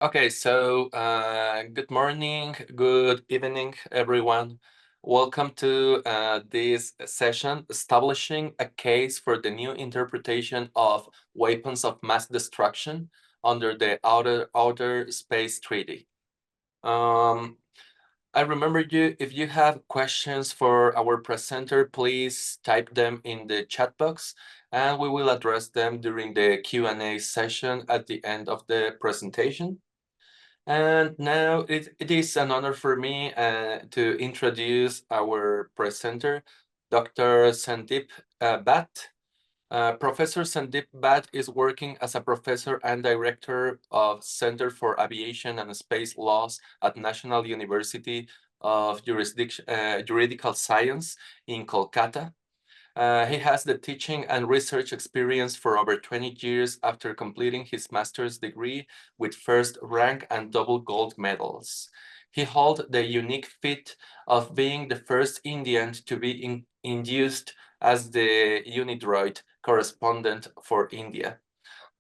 Okay, so good morning, good evening, everyone. Welcome to this session, Establishing a Case for the New Interpretation of Weapons of Mass Destruction under the Outer Space Treaty. I remember you, if you have questions for our presenter, please type them in the chat box and we will address them during the Q&A session at the end of the presentation. And now it is an honor for me to introduce our presenter, Dr. Sandeep Bhatt. Professor Sandeep Bhatt is working as a professor and director of Center for Aviation and Space Laws at National University of Juridical Science in Kolkata. He has the teaching and research experience for over 20 years after completing his master's degree with first rank and double gold medals. He held the unique feat of being the first Indian to be induced as the UNIDROIT correspondent for India.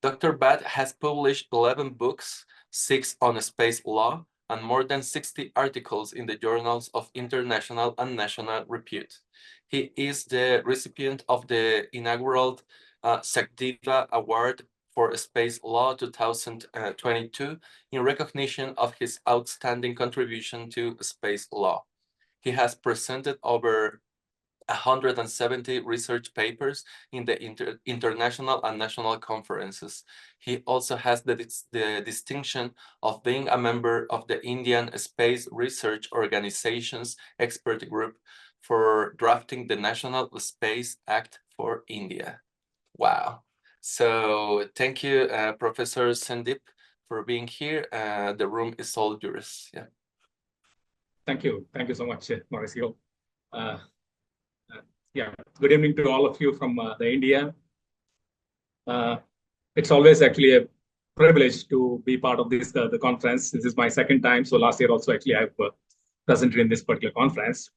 Dr. Bhatt has published 11 books, 6 on space law, and more than 60 articles in the journals of international and national repute. He is the recipient of the inaugural Sakdeva Award for Space Law 2022 in recognition of his outstanding contribution to space law. He has presented over 170 research papers in the international and national conferences. He also has the distinction of being a member of the Indian Space Research Organization's expert group for drafting the National Space Act for India. Wow. So thank you, Professor Sandeep, for being here. The room is all yours. Yeah. Thank you. Thank you so much, Mauricio. Yeah, good evening to all of you from the India. It's always actually a privilege to be part of this the conference. This is my second time. So last year also actually I've presented in this particular conference.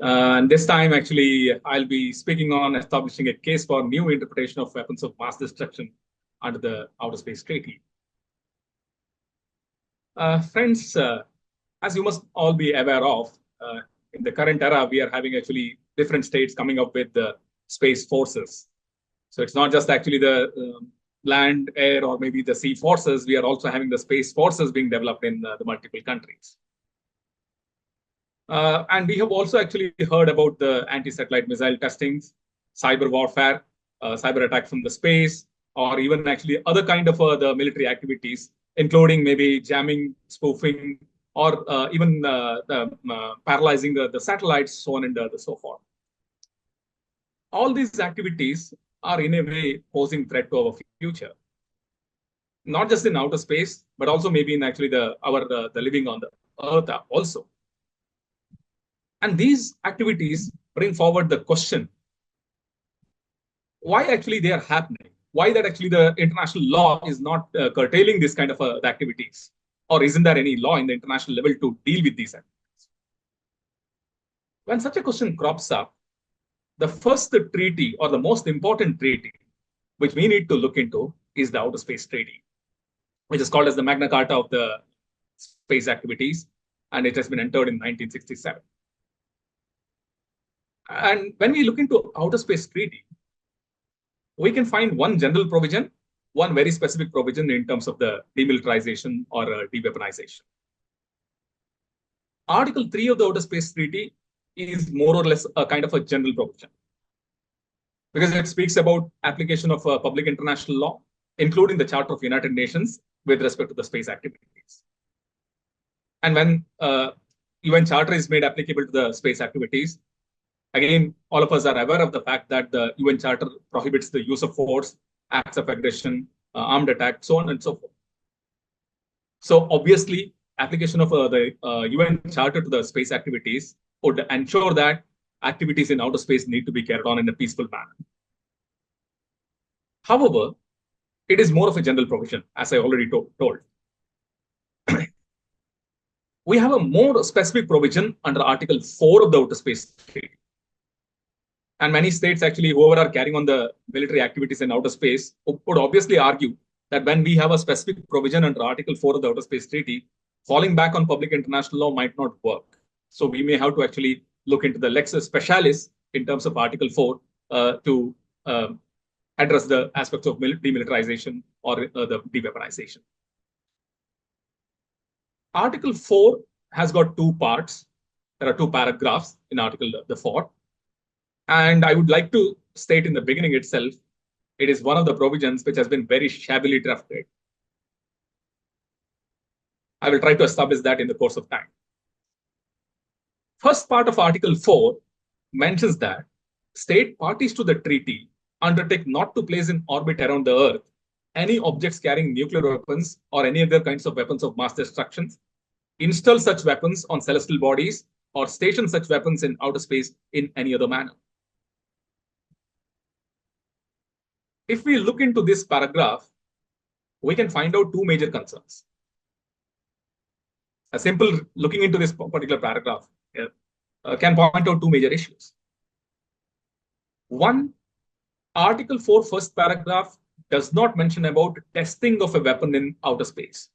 And this time actually I'll be speaking on establishing a case for new interpretation of weapons of mass destruction under the Outer Space Treaty. Friends, as you must all be aware of, in the current era, we are having actually different states coming up with the space forces. So it's not just actually the land, air, or maybe the sea forces. We are also having the space forces being developed in the multiple countries. And we have also actually heard about the anti-satellite missile testings, cyber warfare, cyber attack from the space, or even actually other kind of the military activities, including maybe jamming, spoofing, or even paralyzing the satellites, so on and so forth. All these activities are in a way posing threat to our future, not just in outer space, but also maybe in actually the living on the Earth also. And these activities bring forward the question, why actually they are happening? Why that actually the international law is not curtailing this kind of activities? Or isn't there any law in the international level to deal with these activities? When such a question crops up, the first treaty or the most important treaty which we need to look into is the Outer Space Treaty, which is called as the Magna Carta of the space activities, and it has been entered in 1967. And when we look into Outer Space Treaty, we can find one general provision, one very specific provision in terms of the demilitarization or de-weaponization. Article 3 of the Outer Space Treaty is more or less a kind of a general provision, because it speaks about application of public international law, including the Charter of United Nations with respect to the space activities. And when UN Charter is made applicable to the space activities, again, all of us are aware of the fact that the UN Charter prohibits the use of force, acts of aggression, armed attack, so on and so forth. So obviously, application of the UN Charter to the space activities would ensure that activities in outer space need to be carried on in a peaceful manner. However, it is more of a general provision, as I already told. We have a more specific provision under Article 4 of the Outer Space Treaty. And many states actually, whoever are carrying on the military activities in outer space, would obviously argue that when we have a specific provision under Article 4 of the Outer Space Treaty, falling back on public international law might not work. So we may have to actually look into the lex specialis in terms of Article 4 to address the aspects of demilitarization or the de-weaponization. Article 4 has got two parts. There are two paragraphs in Article 4. And I would like to state in the beginning itself, it is one of the provisions which has been very shabbily drafted. I will try to establish that in the course of time. First part of Article 4 mentions that state parties to the treaty undertake not to place in orbit around the Earth any objects carrying nuclear weapons or any other kinds of weapons of mass destruction, install such weapons on celestial bodies, or station such weapons in outer space in any other manner. If we look into this paragraph, we can find out two major concerns. A simple looking into this particular paragraph can point out two major issues. One, Article 4 first paragraph does not mention about testing of a weapon in outer space.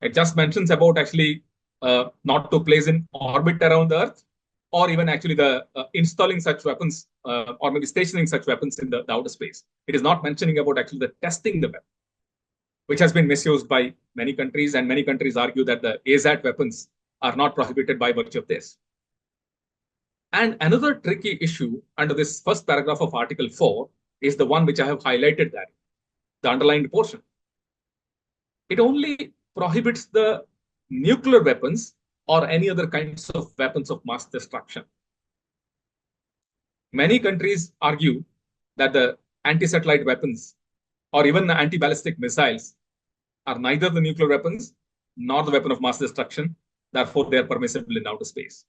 It just mentions about actually not to place in orbit around the Earth, or even actually the installing such weapons or maybe stationing such weapons in the outer space. It is not mentioning about actually the testing the weapon, which has been misused by many countries, and many countries argue that the ASAT weapons are not prohibited by virtue of this. And another tricky issue under this first paragraph of Article 4 is the one which I have highlighted there, the underlined portion. It only prohibits the nuclear weapons or any other kinds of weapons of mass destruction. Many countries argue that the anti-satellite weapons or even the anti-ballistic missiles are neither the nuclear weapons nor the weapon of mass destruction. Therefore, they are permissible in outer space.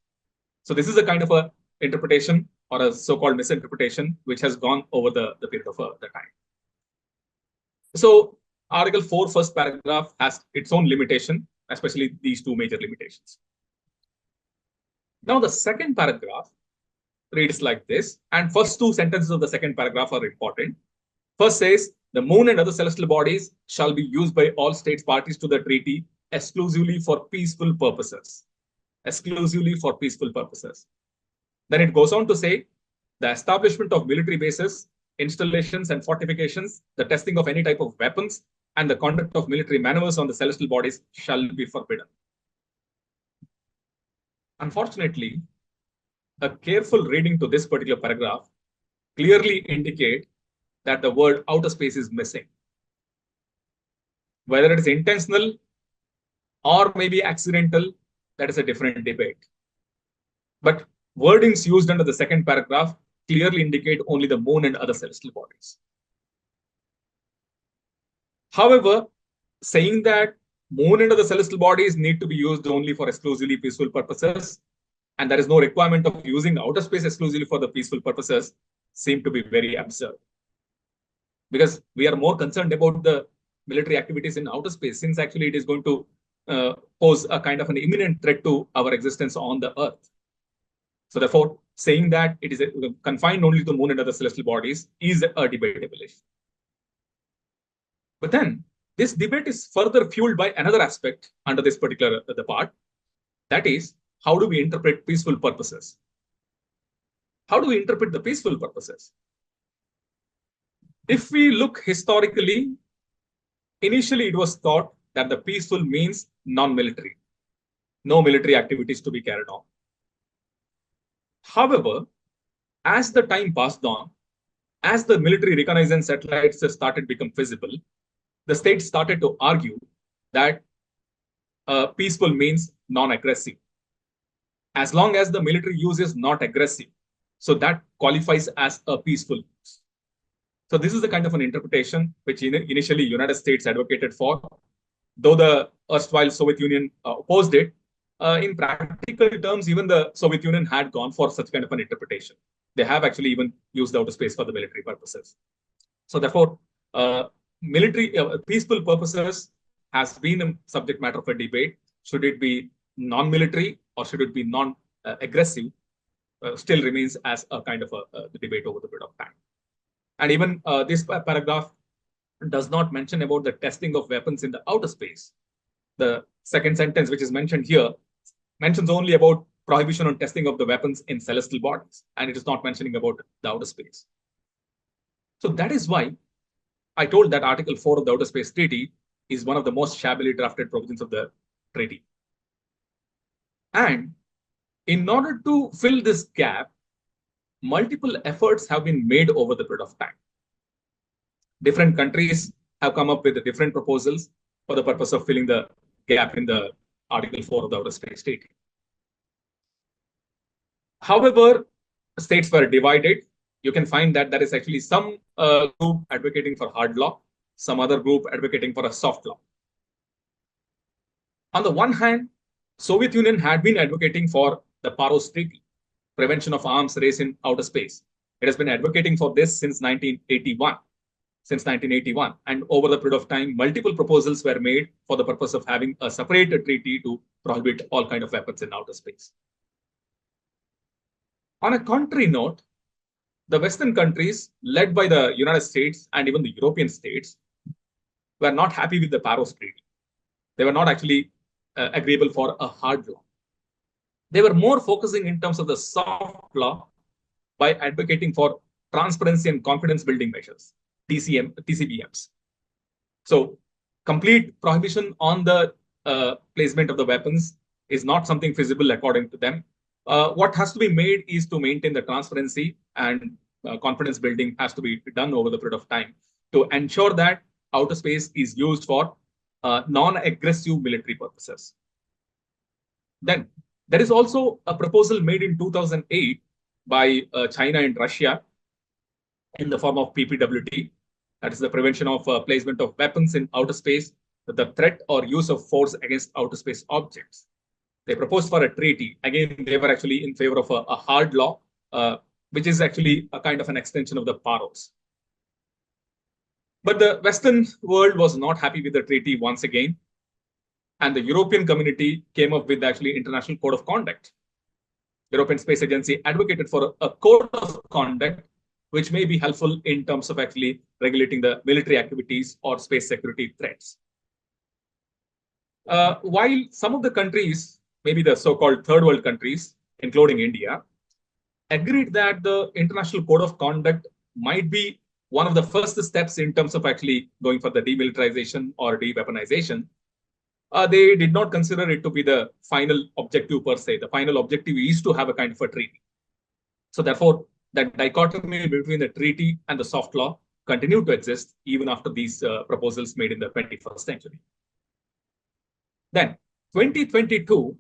So this is a kind of a interpretation or a so-called misinterpretation which has gone over the period of the time. So Article 4 first paragraph has its own limitation, especially these two major limitations. Now the second paragraph reads like this, and first two sentences of the second paragraph are important. First says, the moon and other celestial bodies shall be used by all states parties to the treaty exclusively for peaceful purposes. Exclusively for peaceful purposes. Then it goes on to say, the establishment of military bases, installations and fortifications, the testing of any type of weapons, and the conduct of military maneuvers on the celestial bodies shall be forbidden. Unfortunately, a careful reading to this particular paragraph clearly indicate that the word outer space is missing. Whether it is intentional or maybe accidental, that is a different debate. But wordings used under the second paragraph clearly indicate only the moon and other celestial bodies. However, saying that moon and other celestial bodies need to be used only for exclusively peaceful purposes, and there is no requirement of using outer space exclusively for the peaceful purposes, seem to be very absurd. Because we are more concerned about the military activities in outer space, since actually it is going to pose a kind of an imminent threat to our existence on the Earth. So therefore, saying that it is confined only to moon and other celestial bodies is a debatable issue. But then this debate is further fueled by another aspect under this particular part. That is, how do we interpret peaceful purposes? How do we interpret the peaceful purposes? If we look historically, initially it was thought that the peaceful means non-military, no military activities to be carried on. However, as the time passed on, as the military reconnaissance satellites started to become visible, the states started to argue that peaceful means non-aggressive. As long as the military use is not aggressive, so that qualifies as a peaceful use. So this is the kind of an interpretation which initially United States advocated for, though the erstwhile Soviet Union opposed it. In practical terms, even the Soviet Union had gone for such kind of an interpretation. They have actually even used outer space for the military purposes. So therefore, military peaceful purposes has been a subject matter of a debate. Should it be non-military or should it be non-aggressive? Still remains as a kind of a debate over the period of time. And even this paragraph does not mention about the testing of weapons in the outer space. The second sentence, which is mentioned here, mentions only about prohibition on testing of the weapons in celestial bodies, and it is not mentioning about the outer space. So that is why I told that Article 4 of the Outer Space Treaty is one of the most shabbily drafted provisions of the treaty. And in order to fill this gap, multiple efforts have been made over the period of time. Different countries have come up with different proposals for the purpose of filling the gap in the Article 4 of the Outer Space Treaty. However, states were divided. You can find that there is actually some group advocating for hard law, some other group advocating for a soft law. On the one hand, Soviet Union had been advocating for the Paros Treaty, prevention of arms race in outer space. It has been advocating for this since 1981. And over the period of time, multiple proposals were made for the purpose of having a separate treaty to prohibit all kinds of weapons in outer space. On a contrary note, the Western countries, led by the United States and even the European states, were not happy with the Paros Treaty. They were not actually agreeable for a hard law. They were more focusing in terms of the soft law by advocating for transparency and confidence building measures, TCBMs. So complete prohibition on the placement of the weapons is not something feasible according to them. What has to be made is to maintain the transparency, and confidence building has to be done over the period of time to ensure that outer space is used for non-aggressive military purposes. Then there is also a proposal made in 2008 by China and Russia in the form of PPWT, that is the prevention of placement of weapons in outer space, the threat or use of force against outer space objects. They proposed for a treaty. Again, they were actually in favor of a hard law, which is actually a kind of an extension of the Paros. But the Western world was not happy with the treaty once again. And the European community came up with actually International Code of Conduct. European Space Agency advocated for a code of conduct, which may be helpful in terms of actually regulating the military activities or space security threats. While some of the countries, maybe the so-called third world countries, including India, agreed that the International Code of Conduct might be one of the first steps in terms of actually going for the demilitarization or de-weaponization, they did not consider it to be the final objective per se. The final objective is to have a kind of a treaty. So therefore, that dichotomy between the treaty and the soft law continued to exist even after these proposals made in the 21st century. Then, 2022,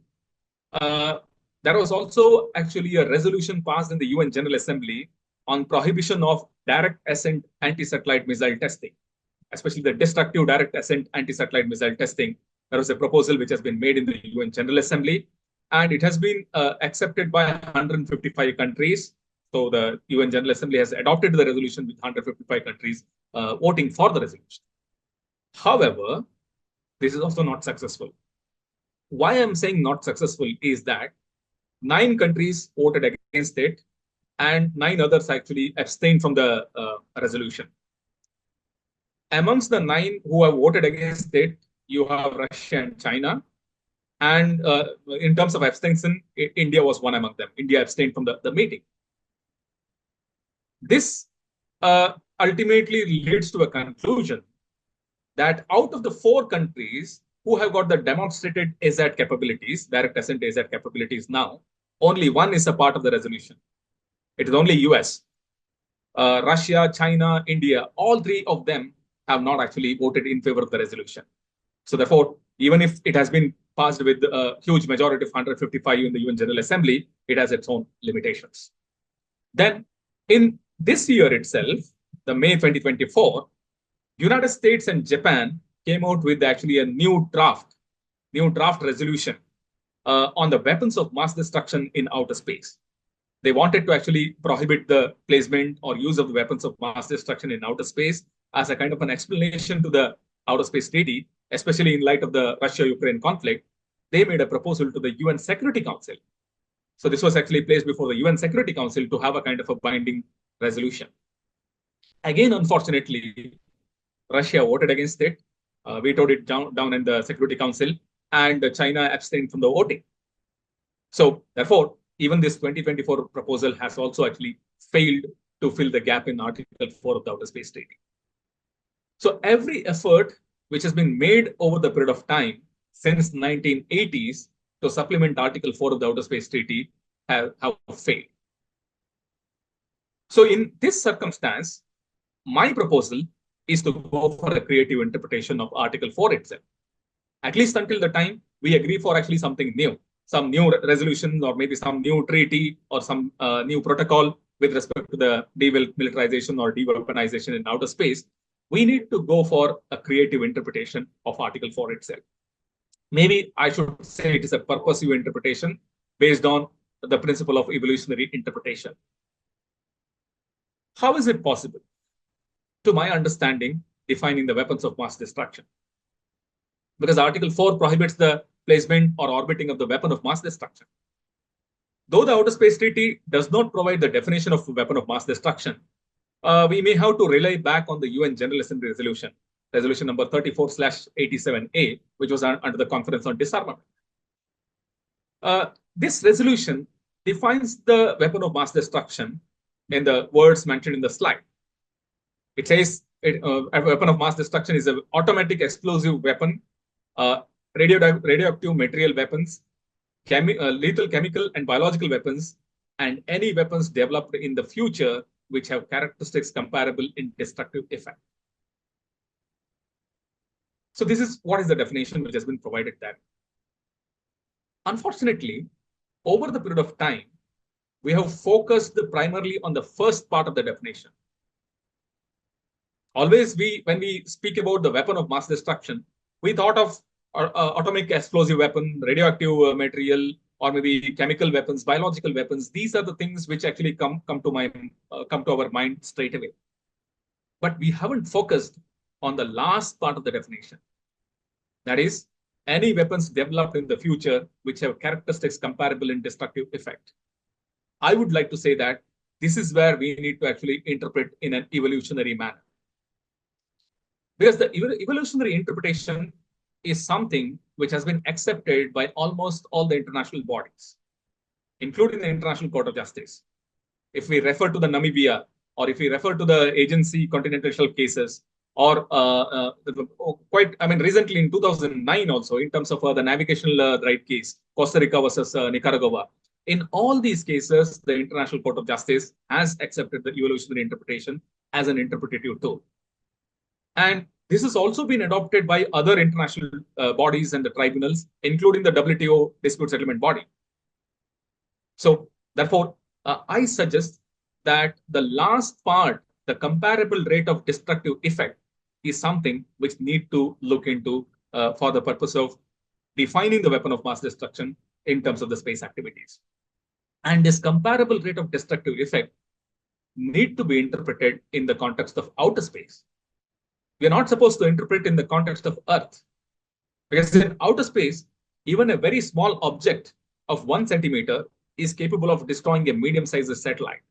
there was also actually a resolution passed in the UN General Assembly on prohibition of direct ascent anti-satellite missile testing, especially the destructive direct ascent anti-satellite missile testing. There was a proposal which has been made in the UN General Assembly, and it has been accepted by 155 countries. So the UN General Assembly has adopted the resolution with 155 countries voting for the resolution. However, this is also not successful. Why I'm saying not successful is that 9 countries voted against it, and 9 others actually abstained from the resolution. Amongst the 9 who have voted against it, you have Russia and China. And in terms of abstention, India was one among them. India abstained from the meeting. This ultimately leads to a conclusion that out of the 4 countries who have got the demonstrated ASAT capabilities, direct ascent ASAT capabilities now, only one is a part of the resolution. It is only US. Russia, China, India, all 3 of them have not actually voted in favor of the resolution. So therefore, even if it has been passed with a huge majority of 155 in the UN General Assembly, it has its own limitations. Then in this year itself, the May 2024, United States and Japan came out with actually a new draft resolution on the weapons of mass destruction in outer space. They wanted to actually prohibit the placement or use of the weapons of mass destruction in outer space as a kind of an explanation to the Outer Space Treaty, especially in light of the Russia-Ukraine conflict. They made a proposal to the UN Security Council. So this was actually placed before the UN Security Council to have a kind of a binding resolution. Again, unfortunately, Russia voted against it, vetoed it down in the Security Council, and China abstained from the voting. So therefore, even this 2024 proposal has also actually failed to fill the gap in Article 4 of the Outer Space Treaty. So every effort which has been made over the period of time since 1980s to supplement Article 4 of the Outer Space Treaty have failed. So in this circumstance, my proposal is to go for a creative interpretation of Article 4 itself, at least until the time we agree for actually something new, some new resolution, or maybe some new treaty or some new protocol with respect to the demilitarization or de-weaponization in outer space. We need to go for a creative interpretation of Article 4 itself. Maybe I should say it is a purposive interpretation based on the principle of evolutionary interpretation. How is it possible? To my understanding, defining the weapons of mass destruction. Because Article 4 prohibits the placement or orbiting of the weapon of mass destruction. Though the Outer Space Treaty does not provide the definition of weapon of mass destruction, we may have to rely back on the UN General Assembly resolution number 34/87A, which was under the Conference on Disarmament. This resolution defines the weapon of mass destruction in the words mentioned in the slide. It says a weapon of mass destruction is an automatic explosive weapon, radioactive material weapons, lethal chemical and biological weapons, and any weapons developed in the future which have characteristics comparable in destructive effect. So this is what is the definition which has been provided there. Unfortunately, over the period of time, we have focused primarily on the first part of the definition. Always, when we speak about the weapon of mass destruction, we thought of atomic explosive weapon, radioactive material, or maybe chemical weapons, biological weapons. These are the things which actually come to our mind straight away. But we haven't focused on the last part of the definition. That is, any weapons developed in the future which have characteristics comparable in destructive effect. I would like to say that this is where we need to actually interpret in an evolutionary manner. Because the evolutionary interpretation is something which has been accepted by almost all the international bodies, including the International Court of Justice. If we refer to the Namibia, or if we refer to the agency continental shelf cases, or recently in 2009 also, in terms of the navigational right case, Costa Rica versus Nicaragua. In all these cases, the International Court of Justice has accepted the evolutionary interpretation as an interpretative tool. And this has also been adopted by other international bodies and the tribunals, including the WTO dispute settlement body. So therefore, I suggest that the last part, the comparable rate of destructive effect, is something which need to look into for the purpose of defining the weapon of mass destruction in terms of the space activities. And this comparable rate of destructive effect need to be interpreted in the context of outer space. We are not supposed to interpret in the context of Earth, because in outer space, even a very small object of 1 centimeter is capable of destroying a medium-sized satellite.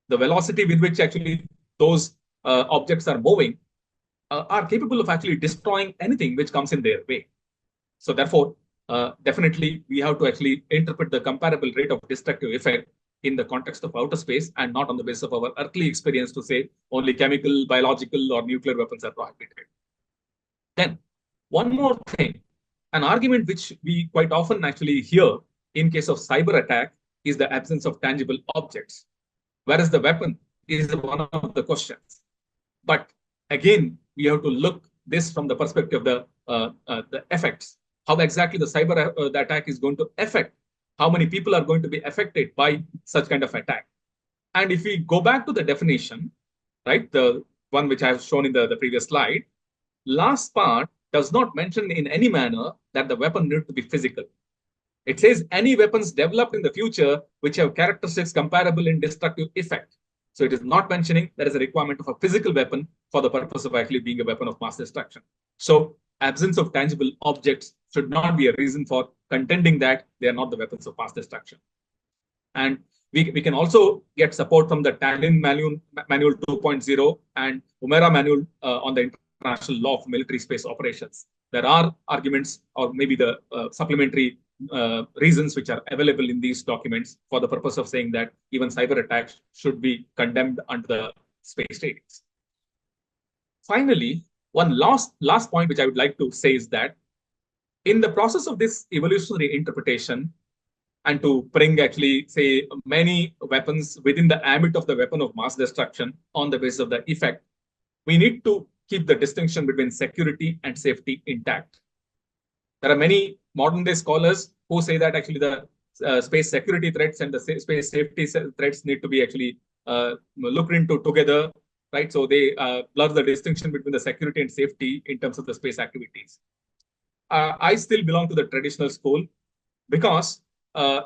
The velocity with which actually those objects are moving are capable of actually destroying anything which comes in their way. So therefore, definitely we have to actually interpret the comparable rate of destructive effect in the context of outer space, and not on the basis of our earthly experience to say only chemical, biological, or nuclear weapons are prohibited. Then, one more thing, an argument which we quite often actually hear in case of cyber attack is the absence of tangible objects, whereas the weapon is one of the questions. But again, we have to look this from the perspective of the effects, how exactly the cyber attack is going to affect, how many people are going to be affected by such kind of attack. And if we go back to the definition, right, the one which I have shown in the previous slide, last part does not mention in any manner that the weapon need to be physical. It says any weapons developed in the future which have characteristics comparable in destructive effect. So it is not mentioning there is a requirement of a physical weapon for the purpose of actually being a weapon of mass destruction. So absence of tangible objects should not be a reason for contending that they are not the weapons of mass destruction. And We can also get support from the Tallinn Manual 2.0 and Umera Manual on the international law of military space operations. There are arguments or maybe the supplementary reasons which are available in these documents for the purpose of saying that even cyber attacks should be condemned under the space treaties. Finally, one last point which I would like to say is that in the process of this evolutionary interpretation, and to bring actually say many weapons within the ambit of the weapon of mass destruction on the basis of the effect, we need to keep the distinction between security and safety intact. There are many modern day scholars who say that actually the space security threats and the space safety threats need to be actually looked into together, right? So they blur the distinction between the security and safety in terms of the space activities. I still belong to the traditional school because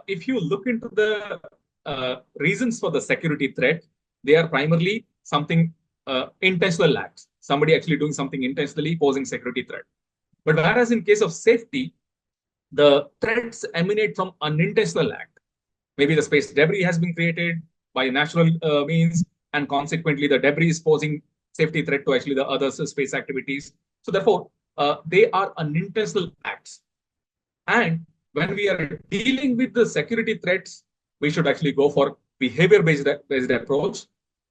if you look into the reasons for the security threat, they are primarily something intentional acts. Somebody actually doing something intentionally posing security threat. But whereas in case of safety, the threats emanate from unintentional act. Maybe the space debris has been created by natural means, and consequently the debris is posing safety threat to actually the other space activities. So therefore, they are unintentional acts. And when we are dealing with the security threats, we should actually go for behavior-based approach.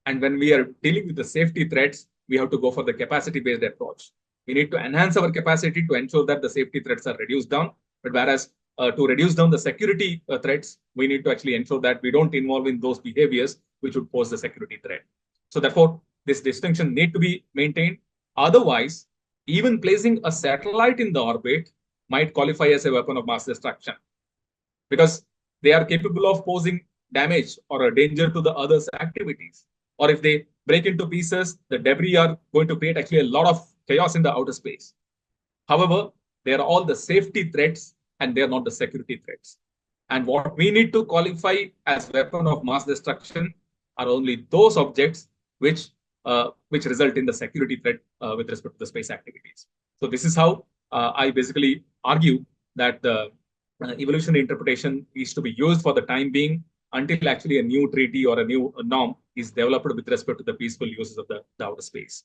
And when we are dealing with the safety threats, we have to go for the capacity-based approach. We need to enhance our capacity to ensure that the safety threats are reduced down. But whereas to reduce down the security threats, we need to actually ensure that we don't involve in those behaviors which would pose the security threat. So therefore, this distinction need to be maintained. Otherwise, even placing a satellite in the orbit might qualify as a weapon of mass destruction because they are capable of posing damage or a danger to the others' activities. Or if they break into pieces, the debris are going to create actually a lot of chaos in the outer space. However, they are all the safety threats and they are not the security threats. And what we need to qualify as weapon of mass destruction are only those objects which result in the security threat with respect to the space activities. So this is how I basically argue that the evolutionary interpretation is to be used for the time being until actually a new treaty or a new norm is developed with respect to the peaceful uses of the outer space.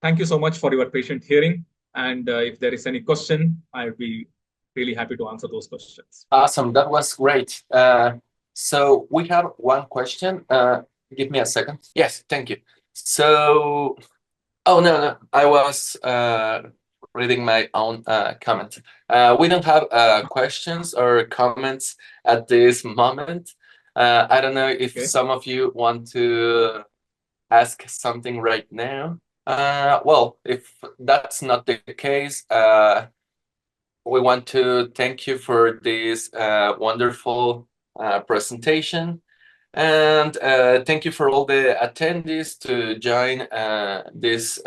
Thank you so much for your patient hearing. And if there is any question, I would be really happy to answer those questions. Awesome, that was great. So we have one question. Give me a second. Yes, thank you. So, oh no, I was reading my own comment. We don't have questions or comments at this moment. I don't know if some of you want to ask something right now. Well, if that's not the case, we want to thank you for this wonderful presentation. And thank you for all the attendees to join this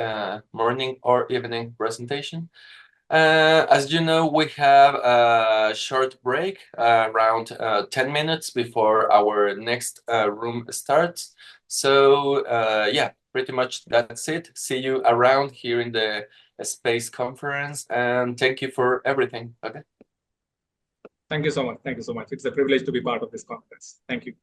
morning or evening presentation. As you know, we have a short break around 10 minutes before our next room starts. So yeah, pretty much that's it. See you around here in the space conference, and thank you for everything. Okay. Thank you so much. Thank you so much. It's a privilege to be part of this conference. Thank you.